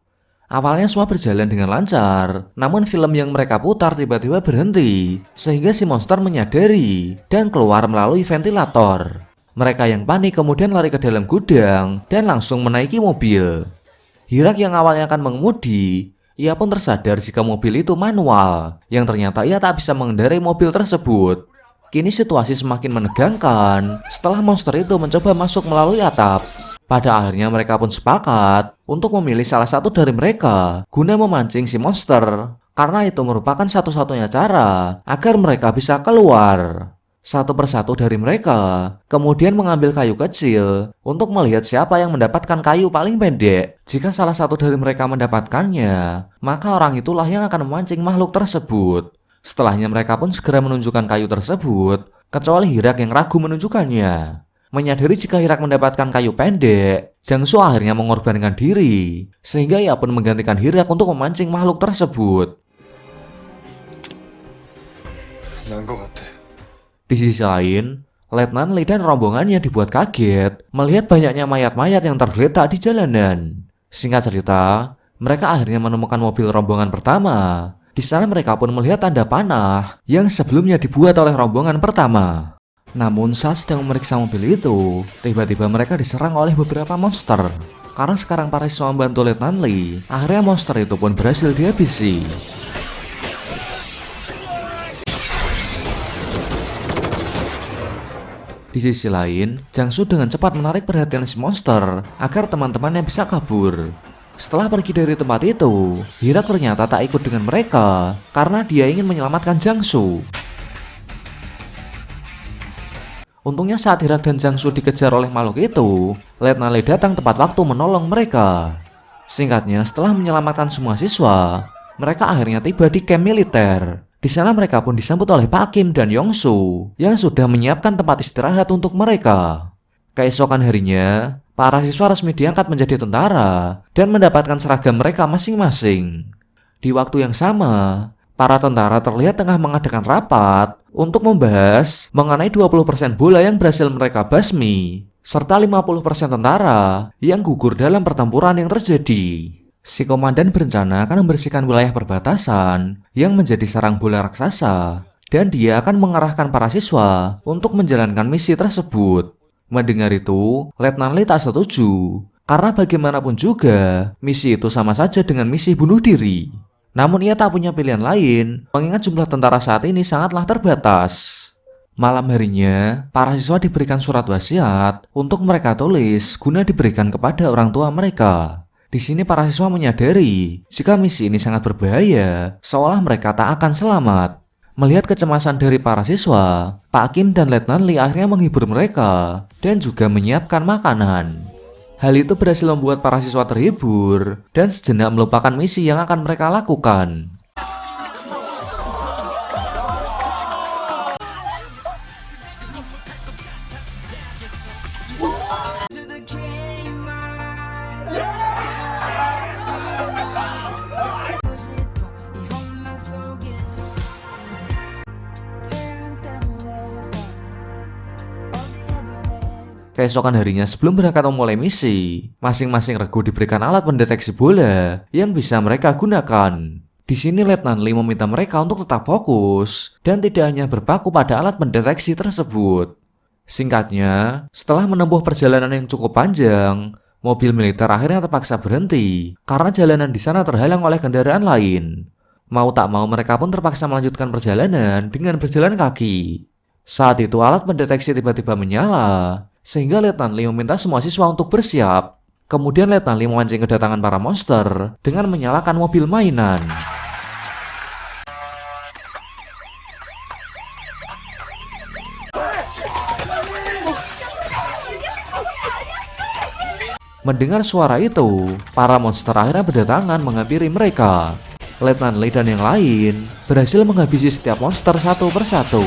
Awalnya semua berjalan dengan lancar, namun film yang mereka putar tiba-tiba berhenti, sehingga si monster menyadari dan keluar melalui ventilator. Mereka yang panik kemudian lari ke dalam gudang dan langsung menaiki mobil. Hirak yang awalnya akan mengemudi, Ia pun tersadar jika mobil itu manual, yang ternyata ia tak bisa mengendarai mobil tersebut. Kini situasi semakin menegangkan setelah monster itu mencoba masuk melalui atap. Pada akhirnya mereka pun sepakat untuk memilih salah satu dari mereka guna memancing si monster, karena itu merupakan satu-satunya cara agar mereka bisa keluar. Satu persatu dari mereka kemudian mengambil kayu kecil untuk melihat siapa yang mendapatkan kayu paling pendek. Jika salah satu dari mereka mendapatkannya, maka orang itulah yang akan memancing makhluk tersebut. Setelahnya mereka pun segera menunjukkan kayu tersebut, kecuali Hirak yang ragu menunjukkannya. Menyadari jika Hirak mendapatkan kayu pendek, Jangsu akhirnya mengorbankan diri, sehingga ia pun menggantikan Hirak untuk memancing makhluk tersebut. 난 것 같아. Di sisi lain, Letnan Lee dan rombongannya dibuat kaget melihat banyaknya mayat-mayat yang tergeletak di jalanan. Singkat cerita, mereka akhirnya menemukan mobil rombongan pertama. Di sana mereka pun melihat tanda panah yang sebelumnya dibuat oleh rombongan pertama. Namun saat sedang memeriksa mobil itu, tiba-tiba mereka diserang oleh beberapa monster. Karena sekarang para siswa membantu Letnan Lee, akhirnya monster itu pun berhasil dihabisi. Di sisi lain, Jangsu dengan cepat menarik perhatian si monster agar teman-temannya bisa kabur. Setelah pergi dari tempat itu, Hirak ternyata tak ikut dengan mereka karena dia ingin menyelamatkan Jangsu. Untungnya saat Hirak dan Jangsu dikejar oleh makhluk itu, Letnan Lee datang tepat waktu menolong mereka. Singkatnya, setelah menyelamatkan semua siswa, mereka akhirnya tiba di camp militer. Di sana mereka pun disambut oleh Pak Kim dan Yongsu yang sudah menyiapkan tempat istirahat untuk mereka. Keesokan harinya, para siswa resmi diangkat menjadi tentara dan mendapatkan seragam mereka masing-masing. Di waktu yang sama, para tentara terlihat tengah mengadakan rapat untuk membahas mengenai 20% bola yang berhasil mereka basmi, serta 50% tentara yang gugur dalam pertempuran yang terjadi. Si komandan berencana akan membersihkan wilayah perbatasan yang menjadi sarang bola raksasa, dan dia akan mengarahkan para siswa untuk menjalankan misi tersebut. Mendengar itu, Letnan Lee tak setuju, karena bagaimanapun juga, misi itu sama saja dengan misi bunuh diri. Namun ia tak punya pilihan lain, mengingat jumlah tentara saat ini sangatlah terbatas. Malam harinya, para siswa diberikan surat wasiat untuk mereka tulis guna diberikan kepada orang tua mereka. Di sini para siswa menyadari jika misi ini sangat berbahaya, seolah mereka tak akan selamat. Melihat kecemasan dari para siswa, Pak Kim dan Letnan Lee akhirnya menghibur mereka dan juga menyiapkan makanan. Hal itu berhasil membuat para siswa terhibur dan sejenak melupakan misi yang akan mereka lakukan. Keesokan harinya sebelum berangkat memulai misi, masing-masing regu diberikan alat pendeteksi bola yang bisa mereka gunakan. Di sini Letnan Lee meminta mereka untuk tetap fokus dan tidak hanya berpaku pada alat pendeteksi tersebut. Singkatnya, setelah menempuh perjalanan yang cukup panjang, mobil militer akhirnya terpaksa berhenti karena jalanan di sana terhalang oleh kendaraan lain. Mau tak mau mereka pun terpaksa melanjutkan perjalanan dengan berjalan kaki. Saat itu alat pendeteksi tiba-tiba menyala, sehingga Letnan Lee meminta semua siswa untuk bersiap. Kemudian Letnan Lee memancing kedatangan para monster dengan menyalakan mobil mainan. Mendengar suara itu, para monster akhirnya berdatangan menghampiri mereka. Letnan Lee dan yang lain berhasil menghabisi setiap monster satu persatu.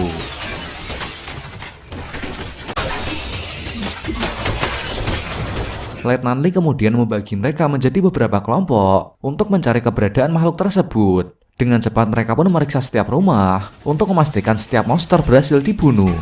Letnan Lee kemudian membagi mereka menjadi beberapa kelompok untuk mencari keberadaan makhluk tersebut. Dengan cepat mereka pun memeriksa setiap rumah untuk memastikan setiap monster berhasil dibunuh.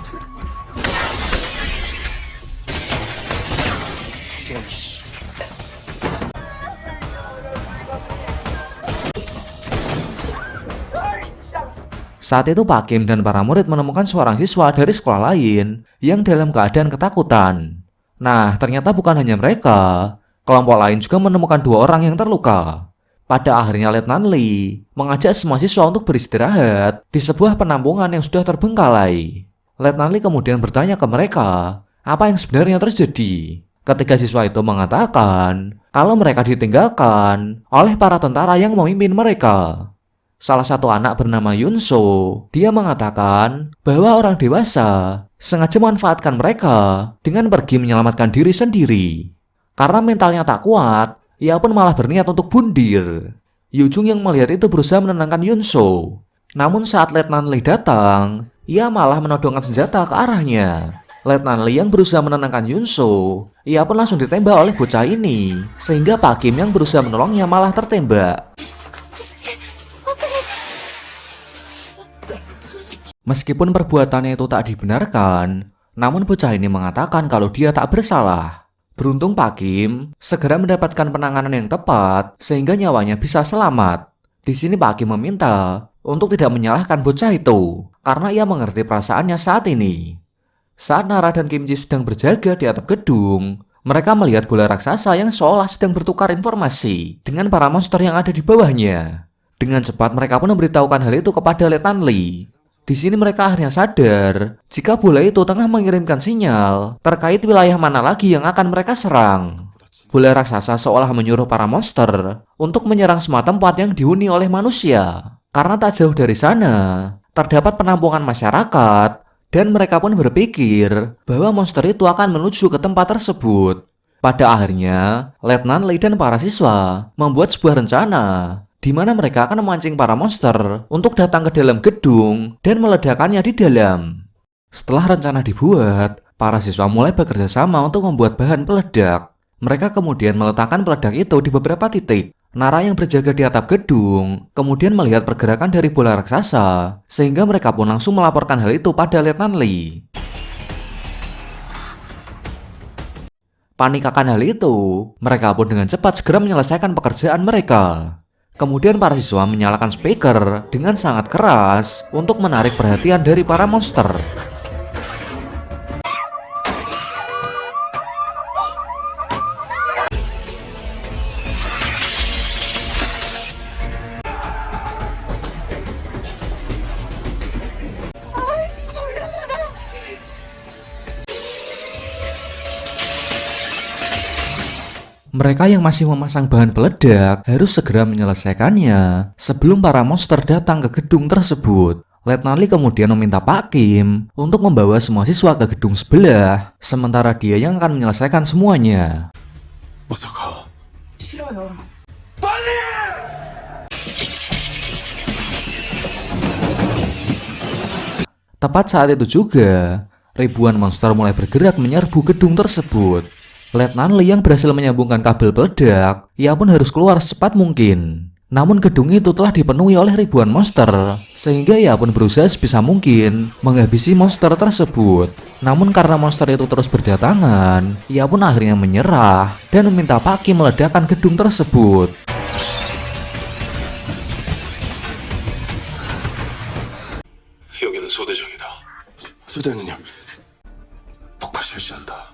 Saat itu Pak Kim dan para murid menemukan seorang siswa dari sekolah lain yang dalam keadaan ketakutan. Nah, ternyata bukan hanya mereka. Kelompok lain juga menemukan 2 orang yang terluka. Pada akhirnya Letnan Lee mengajak semua siswa untuk beristirahat di sebuah penampungan yang sudah terbengkalai. Letnan Lee kemudian bertanya ke mereka apa yang sebenarnya terjadi. Ketika siswa itu mengatakan kalau mereka ditinggalkan oleh para tentara yang memimpin mereka. Salah satu anak bernama Yunso, dia mengatakan bahwa orang dewasa sengaja memanfaatkan mereka dengan pergi menyelamatkan diri sendiri. Karena mentalnya tak kuat, ia pun malah berniat untuk bundir. Yujung yang melihat itu berusaha menenangkan Yunso. Namun saat Letnan Lee datang, ia malah menodongkan senjata ke arahnya. Letnan Lee yang berusaha menenangkan Yunso, ia pun langsung ditembak oleh bocah ini, sehingga Pak Kim yang berusaha menolongnya malah tertembak. Meskipun perbuatannya itu tak dibenarkan, namun bocah ini mengatakan kalau dia tak bersalah. Beruntung Pak Kim segera mendapatkan penanganan yang tepat sehingga nyawanya bisa selamat. Di sini Pak Kim meminta untuk tidak menyalahkan bocah itu karena ia mengerti perasaannya saat ini. Saat Nara dan Kim Ji sedang berjaga di atap gedung, mereka melihat bola raksasa yang seolah sedang bertukar informasi dengan para monster yang ada di bawahnya. Dengan cepat mereka pun memberitahukan hal itu kepada Letnan Lee. Di sini mereka akhirnya sadar jika bola itu tengah mengirimkan sinyal terkait wilayah mana lagi yang akan mereka serang. Bola raksasa seolah menyuruh para monster untuk menyerang semua tempat yang dihuni oleh manusia. Karena tak jauh dari sana terdapat penampungan masyarakat dan mereka pun berpikir bahwa monster itu akan menuju ke tempat tersebut. Pada akhirnya, Letnan Lee dan para siswa membuat sebuah rencana di mana mereka akan memancing para monster untuk datang ke dalam gedung dan meledakannya di dalam. Setelah rencana dibuat, para siswa mulai bekerja sama untuk membuat bahan peledak. Mereka kemudian meletakkan peledak itu di beberapa titik. Nara yang berjaga di atap gedung kemudian melihat pergerakan dari bola raksasa, sehingga mereka pun langsung melaporkan hal itu pada Letnan Lee. Panik akan hal itu, mereka pun dengan cepat segera menyelesaikan pekerjaan mereka. Kemudian para siswa menyalakan speaker dengan sangat keras untuk menarik perhatian dari para monster. Mereka yang masih memasang bahan peledak harus segera menyelesaikannya sebelum para monster datang ke gedung tersebut. Letnan Lee kemudian meminta Pak Kim untuk membawa semua siswa ke gedung sebelah, sementara dia yang akan menyelesaikan semuanya. 마사카. 싫어요. Tepat saat itu juga, ribuan monster mulai bergerak menyerbu gedung tersebut. Letnan Lee yang berhasil menyambungkan kabel peledak, ia pun harus keluar secepat mungkin. Namun gedung itu telah dipenuhi oleh ribuan monster, sehingga ia pun berusaha sebisa mungkin menghabisi monster tersebut. Namun karena monster itu terus berdatangan, ia pun akhirnya menyerah dan meminta Pak Kim meledakkan gedung tersebut. 여기는 소대장이다. 소대는요? 폭파 실시한다.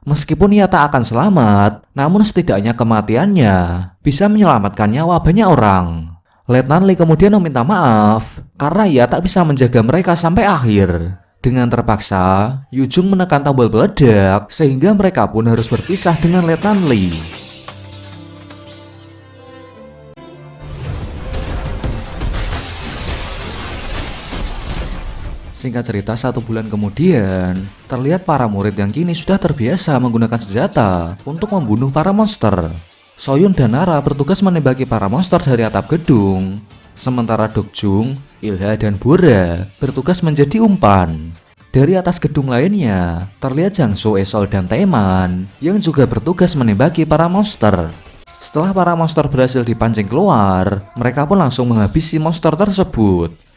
Meskipun ia tak akan selamat, namun setidaknya kematiannya bisa menyelamatkan nyawa banyak orang. Letnan Lee kemudian meminta maaf karena ia tak bisa menjaga mereka sampai akhir. Dengan terpaksa, Yujung menekan tombol peledak sehingga mereka pun harus berpisah dengan Letnan Lee. Singkat cerita, 1 bulan kemudian, terlihat para murid yang kini sudah terbiasa menggunakan senjata untuk membunuh para monster. Soyun dan Nara bertugas menembaki para monster dari atap gedung, sementara Dokjung, Ilha, dan Bora bertugas menjadi umpan. Dari atas gedung lainnya, terlihat Jangso, Esol, dan Taeman yang juga bertugas menembaki para monster. Setelah para monster berhasil dipancing keluar, mereka pun langsung menghabisi monster tersebut.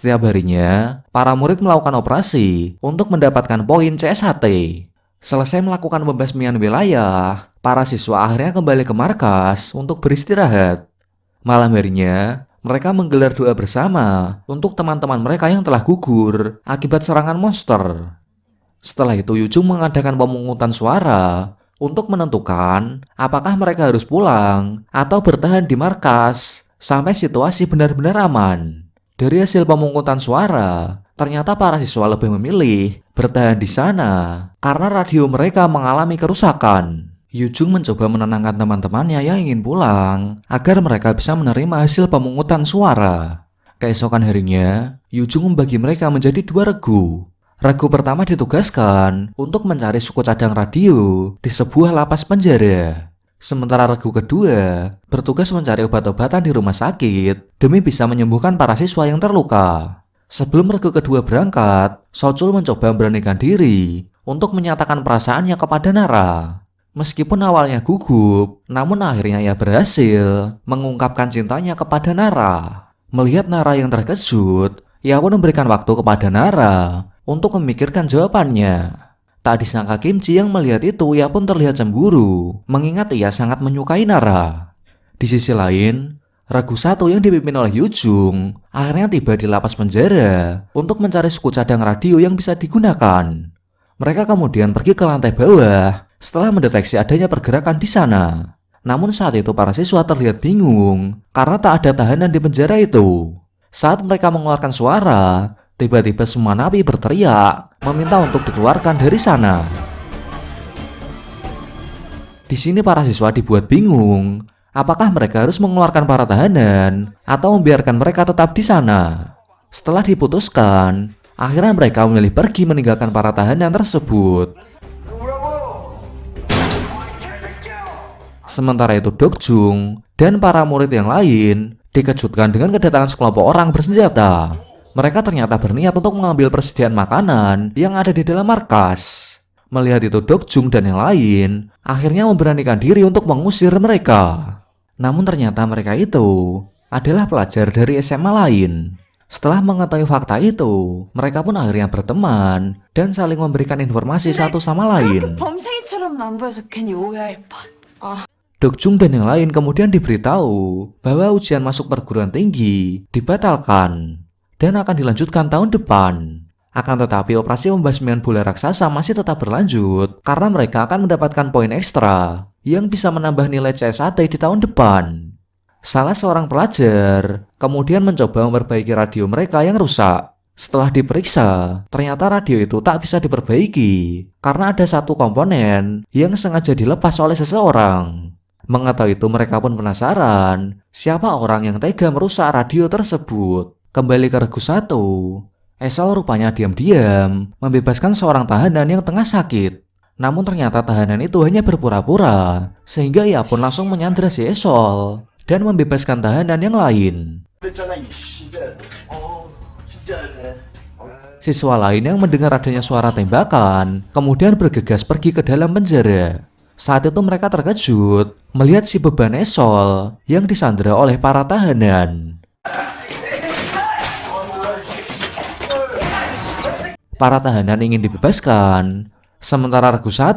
Setiap harinya, para murid melakukan operasi untuk mendapatkan poin CSHT. Selesai melakukan pembasmian wilayah, Para siswa akhirnya kembali ke markas untuk beristirahat. Malam harinya, mereka menggelar doa bersama untuk teman-teman mereka yang telah gugur akibat serangan monster. Setelah itu, Yujung mengadakan pemungutan suara untuk menentukan apakah mereka harus pulang atau bertahan di markas sampai situasi benar-benar aman. Dari hasil pemungutan suara, ternyata para siswa lebih memilih bertahan di sana karena radio mereka mengalami kerusakan. Yujung mencoba menenangkan teman-temannya yang ingin pulang agar mereka bisa menerima hasil pemungutan suara. Keesokan harinya, Yujung membagi mereka menjadi 2 regu. Regu pertama ditugaskan untuk mencari suku cadang radio di sebuah lapas penjara. Sementara regu kedua bertugas mencari obat-obatan di rumah sakit demi bisa menyembuhkan para siswa yang terluka. Sebelum regu kedua berangkat, Sochul mencoba memberanikan diri untuk menyatakan perasaannya kepada Nara. Meskipun awalnya gugup, namun akhirnya ia berhasil mengungkapkan cintanya kepada Nara. Melihat Nara yang terkejut, ia pun memberikan waktu kepada Nara untuk memikirkan jawabannya. Tak disangka Kimchi yang melihat itu, ia pun terlihat cemburu, mengingat ia sangat menyukai Nara. Di sisi lain, regu 1 yang dipimpin oleh Yujung akhirnya tiba di lapas penjara untuk mencari suku cadang radio yang bisa digunakan. Mereka kemudian pergi ke lantai bawah setelah mendeteksi adanya pergerakan di sana. Namun saat itu para siswa terlihat bingung karena tak ada tahanan di penjara itu. Saat mereka mengeluarkan suara, tiba-tiba semua napi berteriak meminta untuk dikeluarkan dari sana. Di sini para siswa dibuat bingung, apakah mereka harus mengeluarkan para tahanan atau membiarkan mereka tetap di sana. Setelah diputuskan, akhirnya mereka memilih pergi meninggalkan para tahanan tersebut. Sementara itu Dokjung dan para murid yang lain dikejutkan dengan kedatangan sekelompok orang bersenjata. Mereka ternyata berniat untuk mengambil persediaan makanan yang ada di dalam markas. Melihat itu Dokjung dan yang lain akhirnya memberanikan diri untuk mengusir mereka. Namun ternyata mereka itu adalah pelajar dari SMA lain. Setelah mengetahui fakta itu, mereka pun akhirnya berteman dan saling memberikan informasi satu sama lain. 범생이처럼은 안 보여서 괜히 오해할 뻔. Dokjung dan yang lain kemudian diberitahu bahwa ujian masuk perguruan tinggi dibatalkan dan akan dilanjutkan tahun depan. Akan tetapi operasi pembasmian bola raksasa masih tetap berlanjut karena mereka akan mendapatkan poin ekstra yang bisa menambah nilai CSAT di tahun depan. Salah seorang pelajar kemudian mencoba memperbaiki radio mereka yang rusak. Setelah diperiksa, ternyata radio itu tak bisa diperbaiki karena ada satu komponen yang sengaja dilepas oleh seseorang. Mengetahui itu mereka pun penasaran siapa orang yang tega merusak radio tersebut. Kembali ke regu 1, Esol rupanya diam-diam membebaskan seorang tahanan yang tengah sakit. Namun ternyata tahanan itu hanya berpura-pura, sehingga ia pun langsung menyandra si Esol dan membebaskan tahanan yang lain. Siswa lain yang mendengar adanya suara tembakan kemudian bergegas pergi ke dalam penjara. Saat itu mereka terkejut melihat si beban Esol yang disandra oleh para tahanan. Para tahanan ingin dibebaskan, sementara regu 1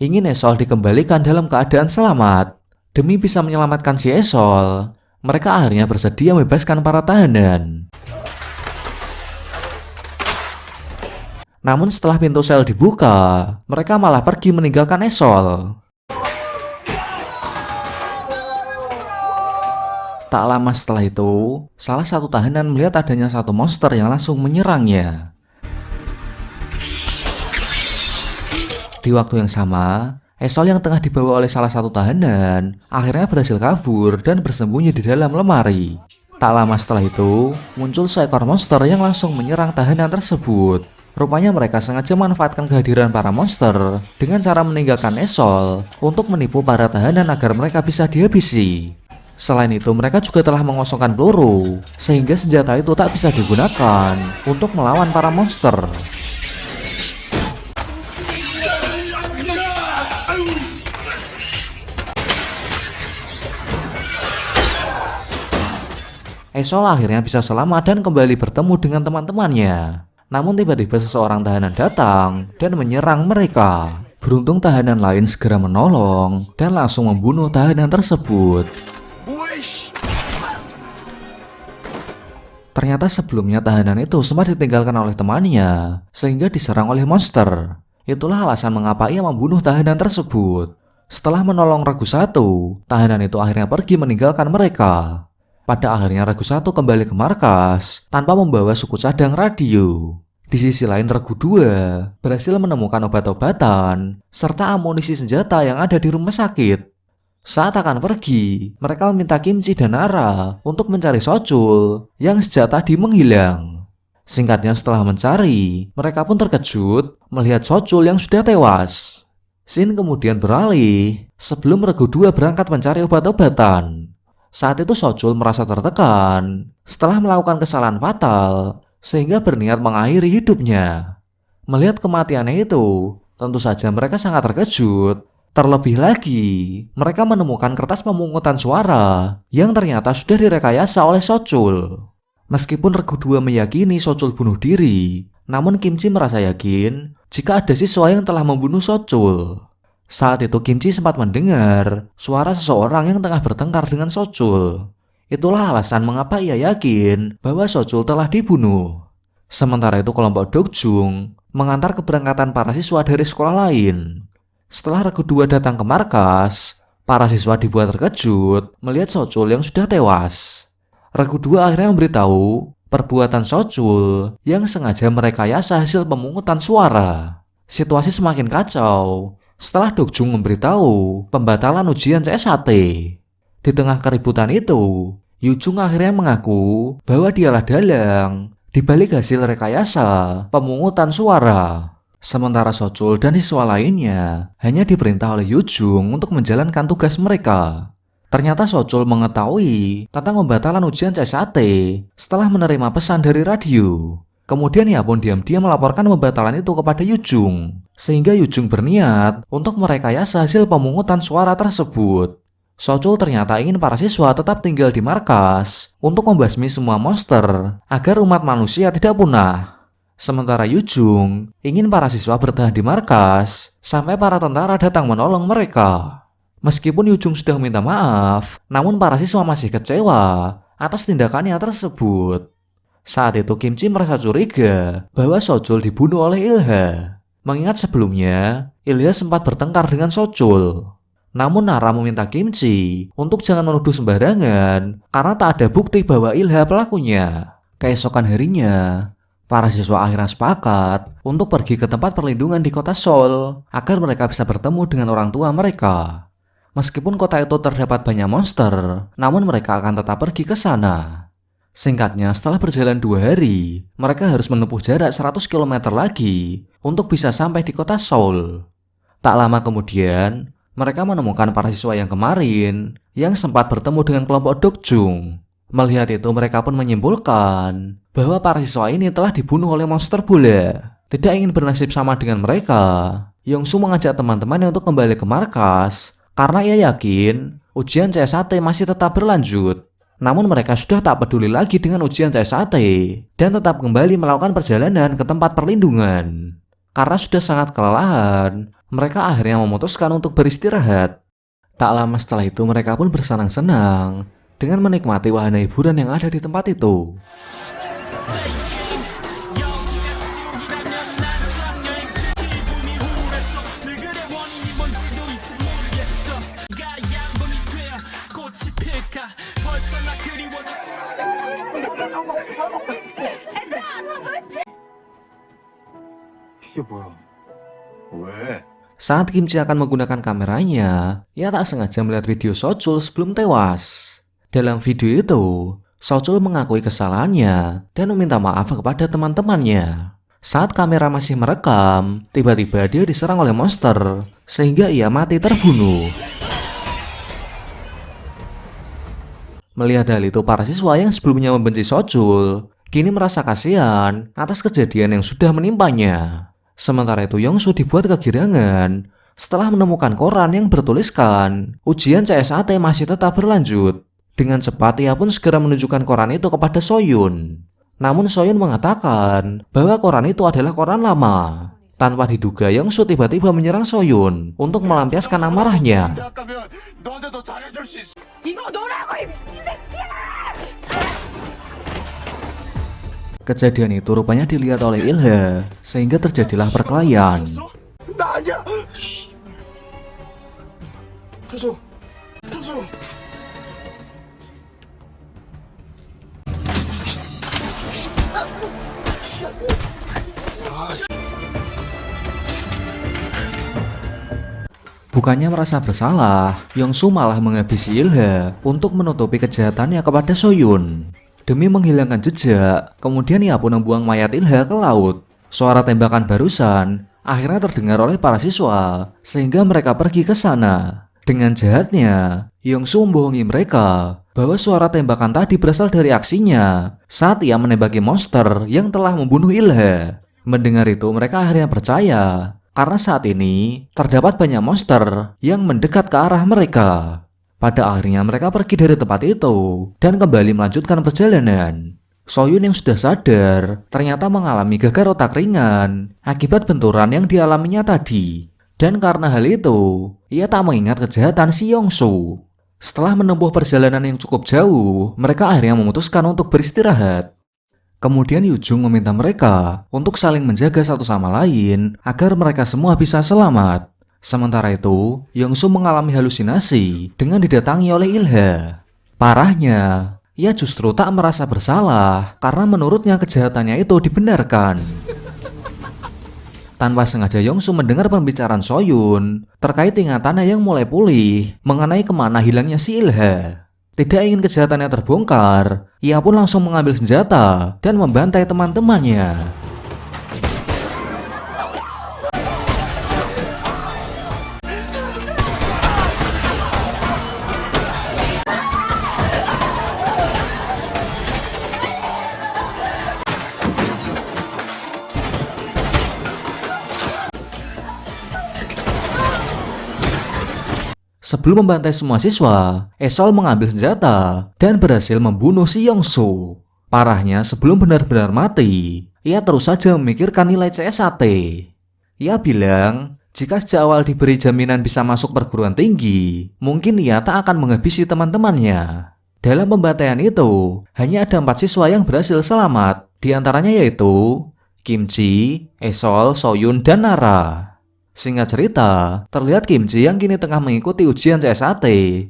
ingin Esol dikembalikan dalam keadaan selamat. Demi bisa menyelamatkan si Esol, mereka akhirnya bersedia membebaskan para tahanan. Namun setelah pintu sel dibuka, mereka malah pergi meninggalkan Esol. Tak lama setelah itu, salah satu tahanan melihat adanya satu monster yang langsung menyerangnya. Di waktu yang sama, Esol yang tengah dibawa oleh salah satu tahanan akhirnya berhasil kabur dan bersembunyi di dalam lemari. Tak lama setelah itu, muncul seekor monster yang langsung menyerang tahanan tersebut. Rupanya mereka sengaja memanfaatkan kehadiran para monster dengan cara meninggalkan Esol untuk menipu para tahanan agar mereka bisa dihabisi. Selain itu, mereka juga telah mengosongkan peluru, sehingga senjata itu tak bisa digunakan untuk melawan para monster. Esol akhirnya bisa selamat dan kembali bertemu dengan teman-temannya. Namun tiba-tiba seseorang tahanan datang dan menyerang mereka. Beruntung tahanan lain segera menolong dan langsung membunuh tahanan tersebut. Ternyata sebelumnya tahanan itu sempat ditinggalkan oleh temannya sehingga diserang oleh monster. Itulah alasan mengapa ia membunuh tahanan tersebut. Setelah menolong Regu 1, tahanan itu akhirnya pergi meninggalkan mereka. Pada akhirnya Regu 1 kembali ke markas tanpa membawa suku cadang radio. Di sisi lain Regu 2 berhasil menemukan obat-obatan serta amunisi senjata yang ada di rumah sakit. Saat akan pergi, mereka meminta Kimchi dan Nara untuk mencari Sochul yang sejak tadi menghilang. Singkatnya setelah mencari, mereka pun terkejut melihat Sochul yang sudah tewas. Scene kemudian beralih sebelum Regu 2 berangkat mencari obat-obatan. Saat itu Sochul merasa tertekan setelah melakukan kesalahan fatal sehingga berniat mengakhiri hidupnya. Melihat kematiannya itu, tentu saja mereka sangat terkejut. Terlebih lagi, mereka menemukan kertas pemungutan suara yang ternyata sudah direkayasa oleh Sochul. Meskipun Regu 2 meyakini Sochul bunuh diri, namun Kimchi merasa yakin jika ada siswa yang telah membunuh Sochul. Saat itu Kimchi sempat mendengar suara seseorang yang tengah bertengkar dengan Sochul. Itulah alasan mengapa ia yakin bahwa Sochul telah dibunuh. Sementara itu kelompok Dokjung mengantar keberangkatan para siswa dari sekolah lain. Setelah Regu 2 datang ke markas, para siswa dibuat terkejut melihat Sochul yang sudah tewas. Regu 2 akhirnya memberitahu perbuatan Sochul yang sengaja merekayasa hasil pemungutan suara. Situasi semakin kacau setelah Dokjung memberitahu pembatalan ujian CS1. Di tengah keributan itu, Yujung akhirnya mengaku bahwa dialah dalang di balik hasil rekayasa pemungutan suara. Sementara Sochul dan siswa lainnya hanya diperintah oleh Yujung untuk menjalankan tugas mereka. Ternyata Sochul mengetahui tentang pembatalan ujian CS1 setelah menerima pesan dari radio. Kemudian ia pun diam-diam melaporkan pembatalan itu kepada Yujung, sehingga Yujung berniat untuk merekayasa hasil pemungutan suara tersebut. Sochul ternyata ingin para siswa tetap tinggal di markas untuk membasmi semua monster agar umat manusia tidak punah. Sementara Yujung ingin para siswa bertahan di markas sampai para tentara datang menolong mereka. Meskipun Yujung sudah minta maaf, namun para siswa masih kecewa atas tindakannya tersebut. Saat itu Kimchi merasa curiga bahwa Sochul dibunuh oleh Ilha. Mengingat sebelumnya, Ilha sempat bertengkar dengan Sochul. Namun Nara meminta Kimchi untuk jangan menuduh sembarangan karena tak ada bukti bahwa Ilha pelakunya. Keesokan harinya, para siswa akhirnya sepakat untuk pergi ke tempat perlindungan di kota Seoul agar mereka bisa bertemu dengan orang tua mereka. Meskipun kota itu terdapat banyak monster, namun mereka akan tetap pergi ke sana. Singkatnya, setelah berjalan 2 hari, mereka harus menempuh jarak 100 km lagi untuk bisa sampai di kota Seoul. Tak lama kemudian, mereka menemukan para siswa yang kemarin yang sempat bertemu dengan kelompok Dokjung. Melihat itu, mereka pun menyimpulkan bahwa para siswa ini telah dibunuh oleh monster bola. Tidak ingin bernasib sama dengan mereka, Yongsu mengajak teman-temannya untuk kembali ke markas karena ia yakin ujian CS1 masih tetap berlanjut. Namun mereka sudah tak peduli lagi dengan ujian CS1 dan tetap kembali melakukan perjalanan ke tempat perlindungan. Karena sudah sangat kelelahan, mereka akhirnya memutuskan untuk beristirahat. Tak lama setelah itu mereka pun bersenang-senang dengan menikmati wahana hiburan yang ada di tempat itu. 이게 뭐야? 왜? Saat Kimchi akan menggunakan kameranya, ia tak sengaja melihat video Sochul sebelum tewas. Dalam video itu, Sochul mengakui kesalahannya dan meminta maaf kepada teman-temannya. Saat kamera masih merekam, tiba-tiba dia diserang oleh monster, sehingga ia mati terbunuh. Melihat hal itu, para siswa yang sebelumnya membenci Sochul, kini merasa kasihan atas kejadian yang sudah menimpanya. Sementara itu Yongsu dibuat kegirangan setelah menemukan koran yang bertuliskan ujian CS1 masih tetap berlanjut. Dengan cepat ia pun segera menunjukkan koran itu kepada Soyun. Namun Soyun mengatakan bahwa koran itu adalah koran lama. Tanpa diduga, Yongsu tiba-tiba menyerang Soyun untuk melampiaskan amarahnya. 생각하면 너한테도 잘해줄 수 있어. 이거 너라고 이 미친 새끼야! Kejadian itu rupanya dilihat oleh Ilha, sehingga terjadilah perkelahian. 나 아니야. 타소, 타소. Bukannya merasa bersalah, Yongsu malah menghabisi Ilha untuk menutupi kejahatannya kepada Soyun. Demi menghilangkan jejak, kemudian ia pun membuang mayat Ilha ke laut. Suara tembakan barusan akhirnya terdengar oleh para siswa, sehingga mereka pergi ke sana. Dengan jahatnya, Yongsu membohongi mereka bahwa suara tembakan tadi berasal dari aksinya saat ia menembaki monster yang telah membunuh Ilha. Mendengar itu, mereka akhirnya percaya karena saat ini terdapat banyak monster yang mendekat ke arah mereka. Pada akhirnya mereka pergi dari tempat itu dan kembali melanjutkan perjalanan. Soyun yang sudah sadar ternyata mengalami gegar otak ringan akibat benturan yang dialaminya tadi. Dan karena hal itu, ia tak mengingat kejahatan si Yongsu. Setelah menempuh perjalanan yang cukup jauh, mereka akhirnya memutuskan untuk beristirahat. Kemudian Yujung meminta mereka untuk saling menjaga satu sama lain agar mereka semua bisa selamat. Sementara itu, Yongsu mengalami halusinasi dengan didatangi oleh Ilha. Parahnya, ia justru tak merasa bersalah karena menurutnya kejahatannya itu dibenarkan. Tanpa sengaja Yongsu mendengar pembicaraan Soyun terkait ingatannya yang mulai pulih mengenai kemana hilangnya si Ilha. Tidak ingin kejahatannya terbongkar, ia pun langsung mengambil senjata dan membantai teman-temannya. Sebelum membantai semua siswa, Esol mengambil senjata dan berhasil membunuh si Yongsu. Parahnya, sebelum benar-benar mati, ia terus saja memikirkan nilai CSAT. Ia bilang, jika sejak awal diberi jaminan bisa masuk perguruan tinggi, mungkin ia tak akan menghabisi teman-temannya. Dalam pembantaian itu, hanya ada 4 siswa yang berhasil selamat, di antaranya yaitu Kimchi, Esol, Soyun, dan Nara. Singkat cerita, terlihat Kimchi yang kini tengah mengikuti ujian CSAT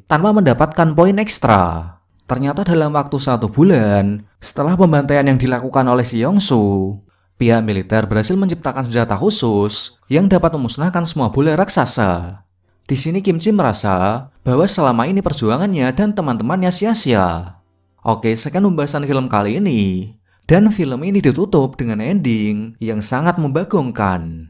tanpa mendapatkan poin ekstra. Ternyata dalam waktu 1 bulan, setelah pembantaian yang dilakukan oleh si Yongsu, pihak militer berhasil menciptakan senjata khusus yang dapat memusnahkan semua bule raksasa. Di sini Kimchi merasa bahwa selama ini perjuangannya dan teman-temannya sia-sia. Oke, sekian pembahasan film kali ini. Dan film ini ditutup dengan ending yang sangat membagongkan.